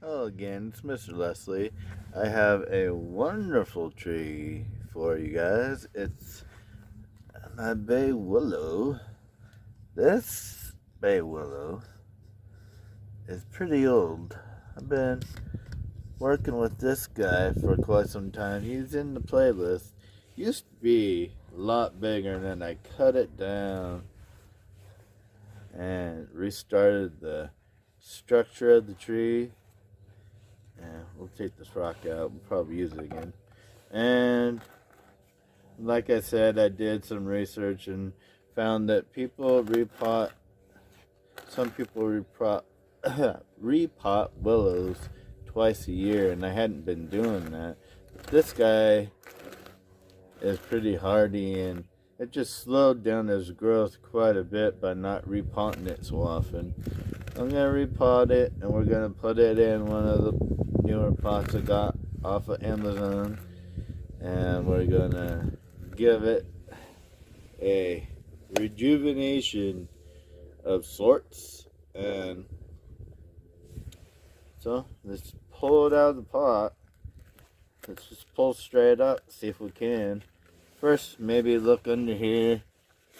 Hello again, it's Mr. Leslie. I have a wonderful tree for you guys. It's my Bay Willow. This Bay Willow is pretty old. I've been working with this guy for quite some time. He's in the playlist. Used to be a lot bigger, and then I cut it down and restarted the structure of the tree. Yeah, we'll take this rock out. We'll probably use it again. And like I said, I did some research and found that some people repot willows twice a year, and I hadn't been doing that. But this guy is pretty hardy, and it just slowed down his growth quite a bit by not repotting it so often. I'm gonna repot it, and we're gonna put it in one of the newer pots I got off of Amazon, and we're gonna give it a rejuvenation of sorts. And so let's pull it out of the pot. Let's just pull straight up, see if we can. First, maybe look under here,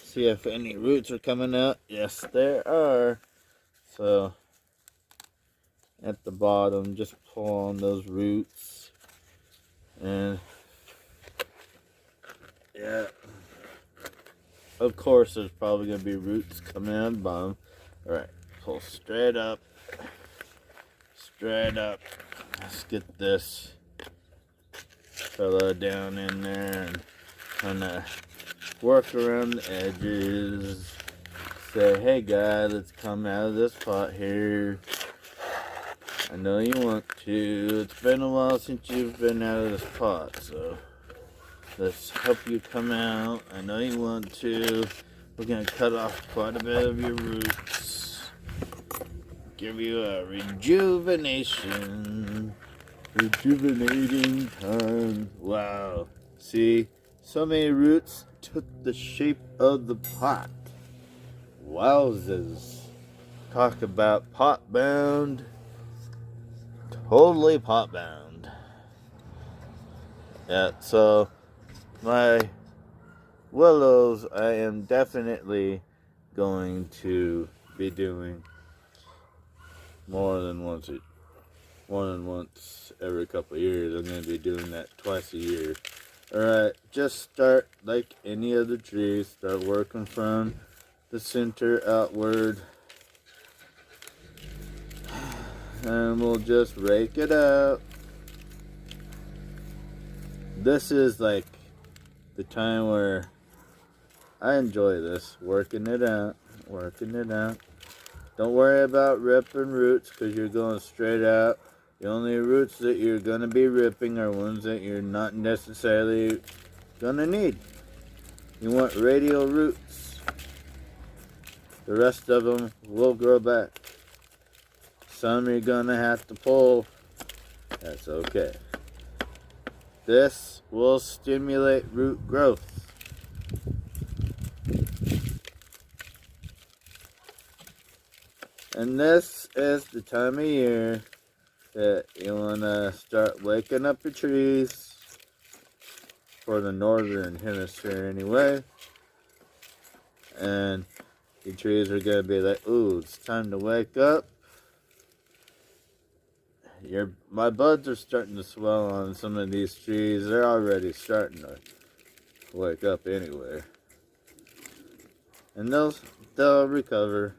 see if any roots are coming out. Yes, there are. So at the bottom, just pull on those roots, and yeah, of course there's probably going to be roots coming out of the bottom. Alright, pull straight up, let's get this fella down in there and kind of work around the edges. Say, hey guy, let's come out of this pot here. I know you want to. It's been a while since you've been out of this pot, so let's help you come out. I know you want to. We're going to cut off quite a bit of your roots. Give you a rejuvenating time. Wow. See? So many roots took the shape of the pot. Wowzers. Talk about pot bound. Totally pot bound. Yeah, so my willows I am definitely going to be doing more than once every couple of years. I'm going to be doing that twice a year. Alright, just start like any other tree. Start working from the center outward. And we'll just rake it out. This is like the time where I enjoy this, working it out. Don't worry about ripping roots because you're going straight out. The only roots that you're going to be ripping are ones that you're not necessarily going to need. You want radial roots. The rest of them will grow back. Some you're going to have to pull. That's okay. This will stimulate root growth. And this is the time of year that you want to start waking up your trees, for the northern hemisphere anyway. And your trees are going to be like, ooh, it's time to wake up. My buds are starting to swell on some of these trees. They're already starting to wake up anyway. And they'll recover.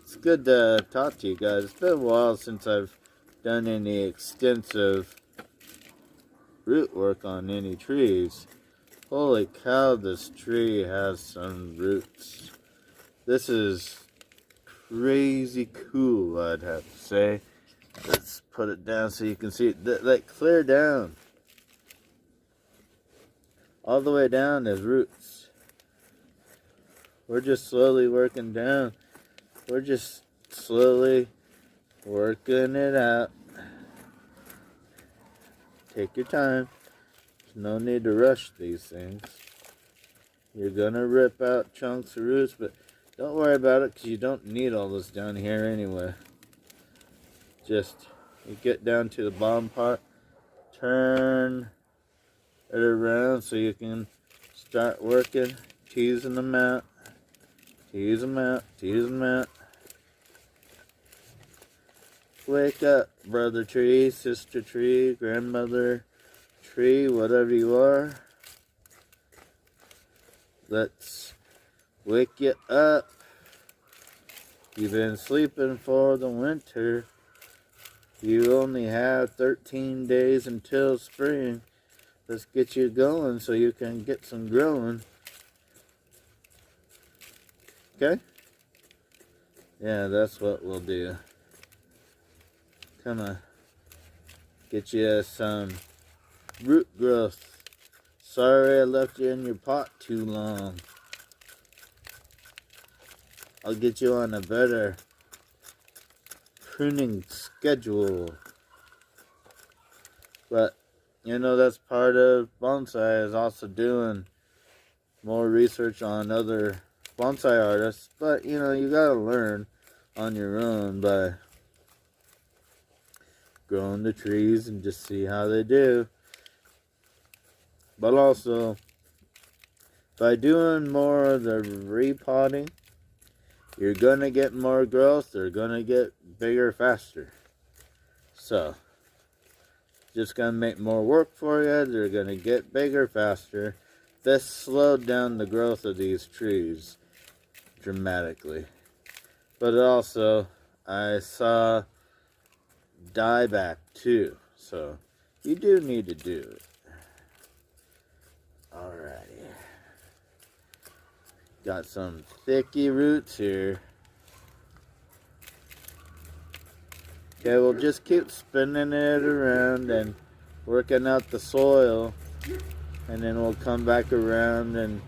It's good to talk to you guys. It's been a while since I've done any extensive root work on any trees. Holy cow, this tree has some roots. This is crazy cool, I'd have to say. Let's put it down so you can see it. Like, clear down. All the way down is roots. We're just slowly working down. We're just slowly working it out. Take your time. There's no need to rush these things. You're gonna rip out chunks of roots, but Don't worry about it because you don't need all this down here anyway. Just you get down to the bottom part, turn it around so you can start working, teasing them out, tease them out, tease them out. Wake up, brother tree, sister tree, grandmother tree, whatever you are. Let's wake you up. You've been sleeping for the winter. You only have 13 days until spring. Let's get you going so you can get some growing. Okay? Yeah, that's what we'll do. Come on. Get you some root growth. Sorry I left you in your pot too long. I'll get you on a better pruning schedule. But, you know, that's part of bonsai, is also doing more research on other bonsai artists. But, you know, you gotta learn on your own by growing the trees and just see how they do. But also, by doing more of the repotting, you're gonna get more growth. They're gonna get bigger faster. So, just gonna make more work for you. They're gonna get bigger faster. This slowed down the growth of these trees dramatically. But also, I saw dieback too. So, you do need to do it. Alrighty. Got some thicky roots here. Okay, we'll just keep spinning it around and working out the soil. And then we'll come back around and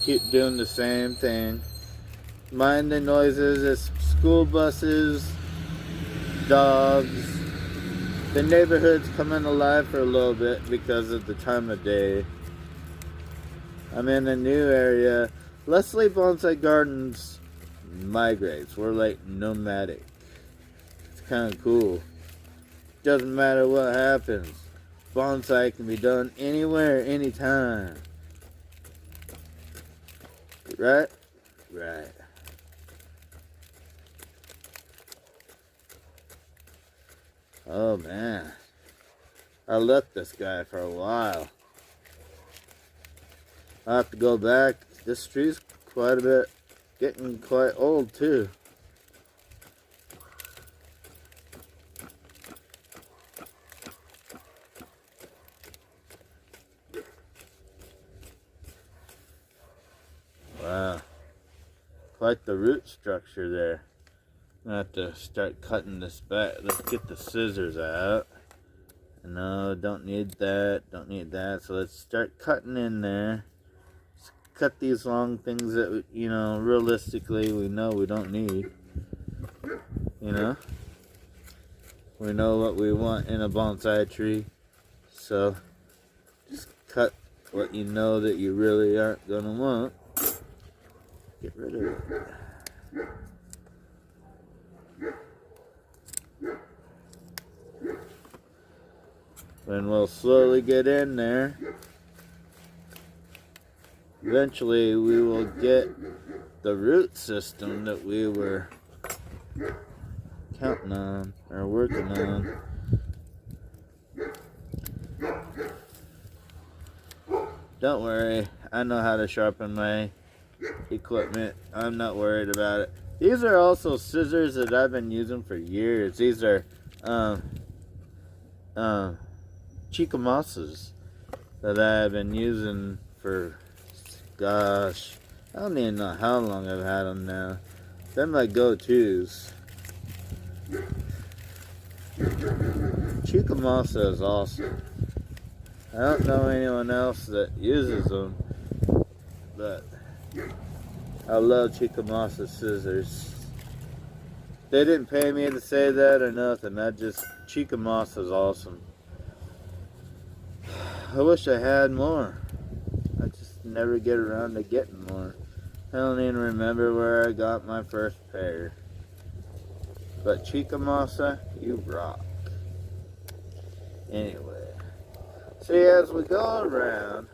keep doing the same thing. Mind the noises. It's school buses, dogs. The neighborhood's coming alive for a little bit because of the time of day. I'm in a new area. Leslie Bonsai Gardens migrates. We're like nomadic. It's kind of cool. Doesn't matter what happens. Bonsai can be done anywhere, anytime. Right? Right. Oh man. I left this guy for a while. I have to go back. This tree's quite a bit, getting quite old too. Wow. Quite the root structure there. I have to start cutting this back. Let's get the scissors out. No, don't need that. Don't need that. So let's start cutting in there. Cut these long things that, you know, realistically we know we don't need. You know? We know what we want in a bonsai tree. So, just cut what you know that you really aren't going to want. Get rid of it. And we'll slowly get in there. Eventually we will get the root system that we were counting on or working on. Don't worry, I know how to sharpen my equipment. I'm not worried about it. These are also scissors that I've been using for years. These are Chikamasas that I've been using for, gosh, I don't even know how long I've had them now. They're my go-tos. Chikamasa is awesome. I don't know anyone else that uses them, but I love Chikamasa scissors. They didn't pay me to say that or nothing. Chikamasa is awesome. I wish I had more. I just never get around to getting more. I don't even remember where I got my first pair. But Chica Masa, you rock. Anyway, see, as we go around,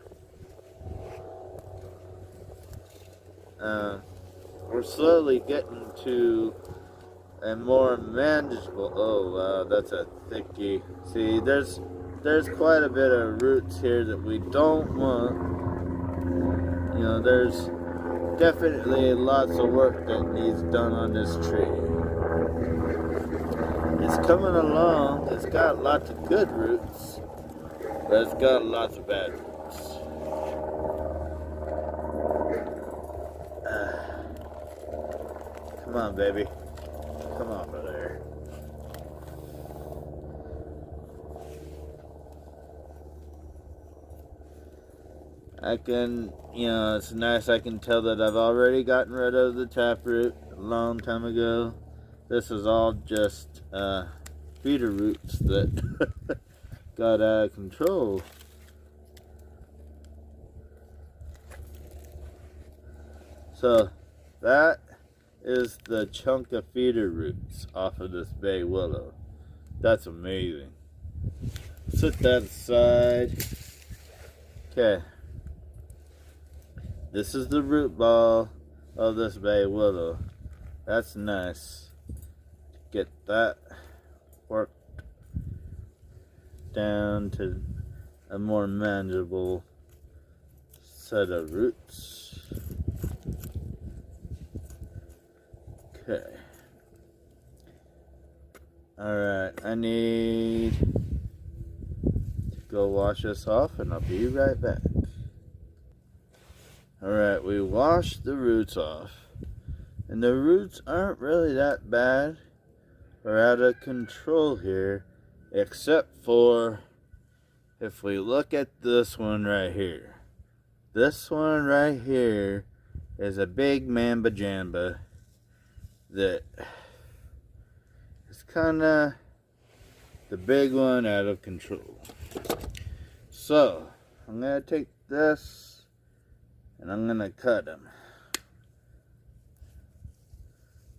we're slowly getting to a more manageable. Oh wow, that's a thickie. See, there's quite a bit of roots here that we don't want. You know, there's definitely lots of work that needs done on this tree. It's coming along. It's got lots of good roots, but it's got lots of bad roots. Come on, baby. Come over there. I can, it's nice. I can tell that I've already gotten rid of the taproot a long time ago. This is all just feeder roots that got out of control. So that is the chunk of feeder roots off of this Bay Willow. That's amazing. Set that aside. Okay. This is the root ball of this Bay Willow. That's nice. Get that worked down to a more manageable set of roots. Okay. Alright, I need to go wash this off and I'll be right back. Alright, we washed the roots off. And the roots aren't really that bad or out of control here, except for if we look at this one right here. This one right here is a big mamba jamba that is kind of the big one out of control. So I'm going to take this and I'm going to cut him,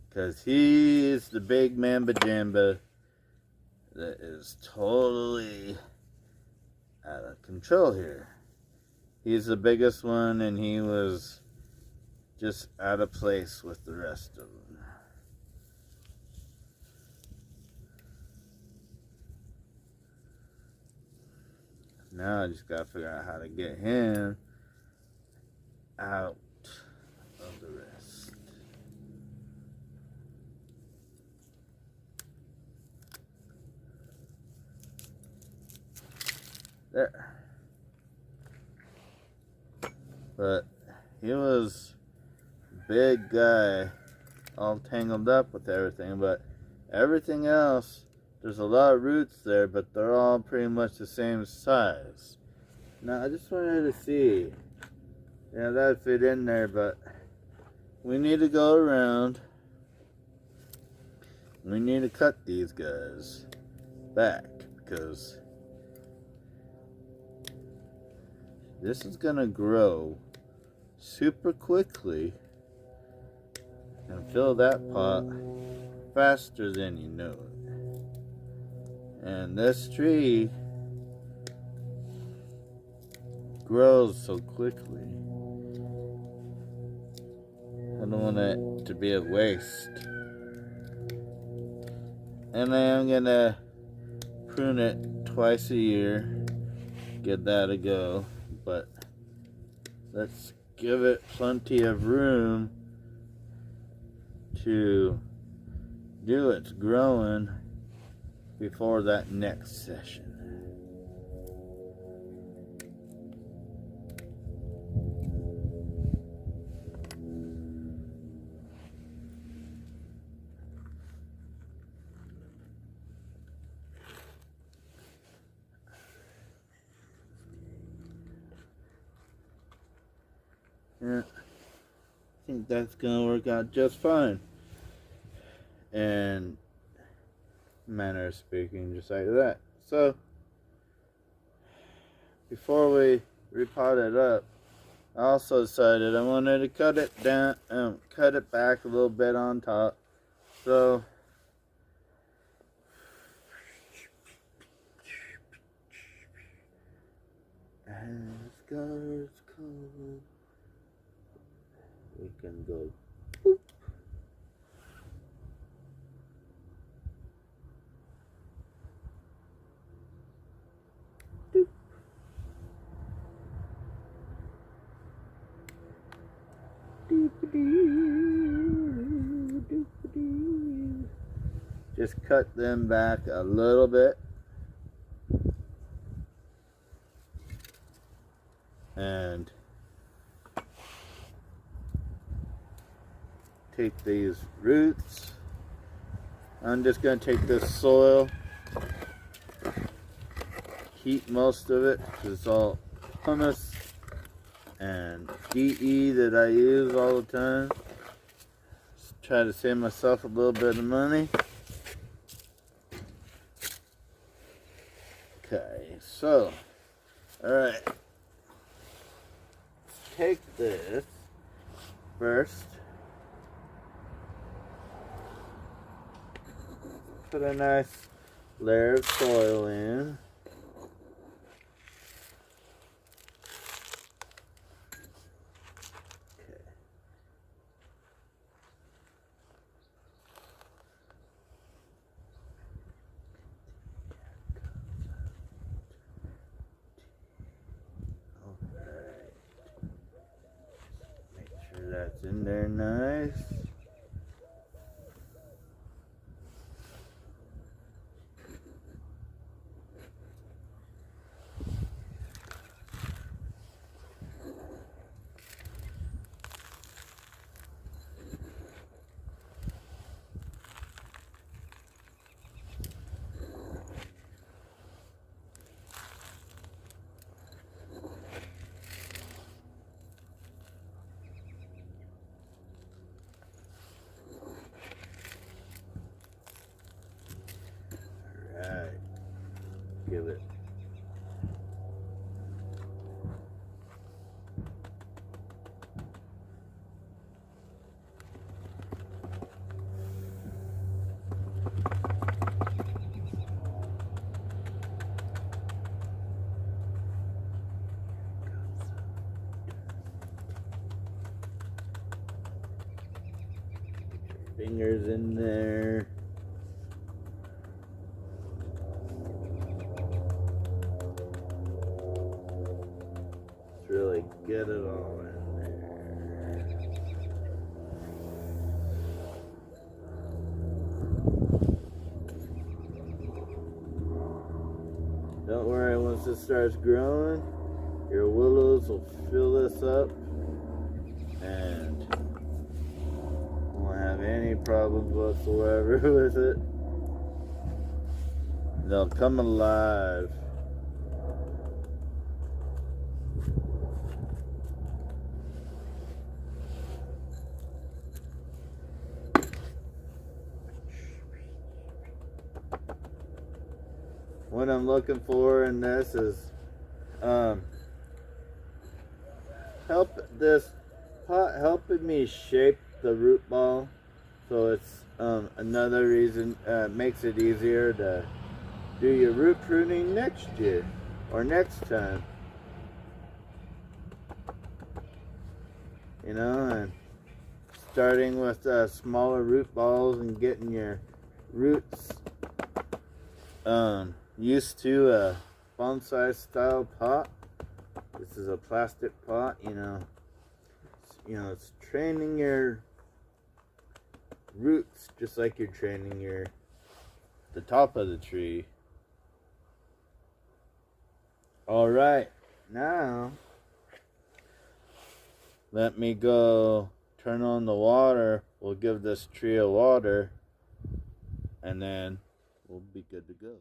because he is the big mamba jamba that is totally out of control here. He's the biggest one and he was just out of place with the rest of them. Now I just gotta figure out how to get him out of the rest. There. But he was a big guy, all tangled up with everything, but everything else, there's a lot of roots there, but they're all pretty much the same size. Now, I just wanted to see. Yeah, that'd fit in there, but we need to go around. We need to cut these guys back, because this is going to grow super quickly and fill that pot faster than you know it. And this tree grows so quickly. I don't want it to be a waste. And I am gonna prune it twice a year. Give that a go. But let's give it plenty of room to do its growing before that next session. Yeah, I think that's gonna work out just fine. And manner of speaking, just like that. So before we repot it up, I also decided I wanted to cut it down, cut it back a little bit on top. So as colors come, we can go boop. Doop. Just cut them back a little bit. And take these roots. I'm just going to take this soil, heat most of it because it's all humus and DE that I use all the time. Just try to save myself a little bit of money. Okay, so, alright. Take this first. Put a nice layer of soil in. Okay. Alright. Make sure that's in there nice. Give it. Fingers in there. Really get it all in there. Don't worry, once it starts growing, your willows will fill this up and won't have any problems whatsoever with it. They'll come alive. What I'm looking for in this is helping me shape the root ball, so it's another reason makes it easier to do your root pruning next year or next time, you know, and starting with smaller root balls and getting your roots used to a bonsai style pot. This is a plastic pot, you know, it's training your roots just like you're training the top of the tree. All right, now let me go turn on the water. We'll give this tree a water and then we'll be good to go.